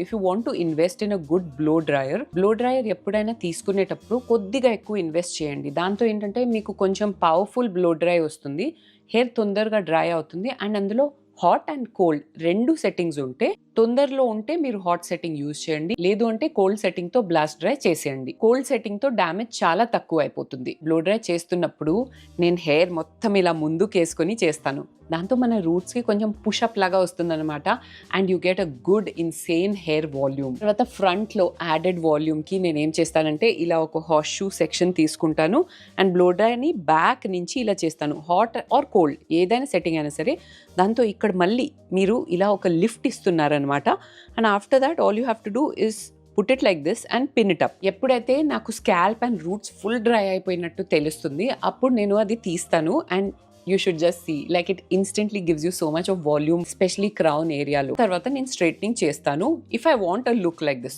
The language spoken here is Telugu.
If you want to invest in a good blow dryer ఎప్పుడైనా తీసుకునేటప్పుడు కొద్దిగా ఎక్కువ ఇన్వెస్ట్ చేయండి. దాంతో ఏంటంటే మీకు కొంచెం పవర్ఫుల్ బ్లో డ్రై వస్తుంది, హెయిర్ తొందరగా డ్రై అవుతుంది. అండ్ అందులో హాట్ అండ్ కోల్డ్ 2 సెట్టింగ్స్ ఉంటే, తొందరలో ఉంటే మీరు హాట్ సెట్టింగ్ యూజ్ చేయండి, లేదు అంటే కోల్డ్ సెట్టింగ్ తో బ్లాస్ట్ డ్రై చేసేయండి. కోల్డ్ సెట్టింగ్ తో డ్యామేజ్ చాలా తక్కువ అయిపోతుంది. బ్లో డ్రై చేస్తున్నప్పుడు నేను హెయిర్ మొత్తం ఇలా ముందుకేసుకొని చేస్తాను. దాంతో మన రూట్స్ కి కొంచెం పుషప్ లాగా వస్తుందన్నమాట. And you get a good insane hair volume. తర్వాత ఫ్రంట్ లో యాడెడ్ వాల్యూమ్ కి నేను ఏం చేస్తానంటే ఇలా ఒక హార్స్ షూ సెక్షన్ తీసుకుంటాను అండ్ బ్లో డ్రైని బ్యాక్ నుంచి ఇలా చేస్తాను. హాట్ ఆర్ కోల్డ్ ఏదైనా సెట్టింగ్ అయినా సరే, దాంతో ఇక్కడ మళ్ళీ మీరు ఇలా ఒక లిఫ్ట్ ఇస్తున్నారనమాట. And after that all you have to do is put it like this and pin it up. ఎప్పుడైతే నాకు scalp and roots full dry అయిపోయినట్టు తెలుస్తుంది, అప్పుడు నేను అది తీస్తాను. And you should just see, like it instantly gives you so much of volume, especially crown area లో. తర్వాత నేను స్ట్రైట్నింగ్ చేస్తాను. if I want a look like this,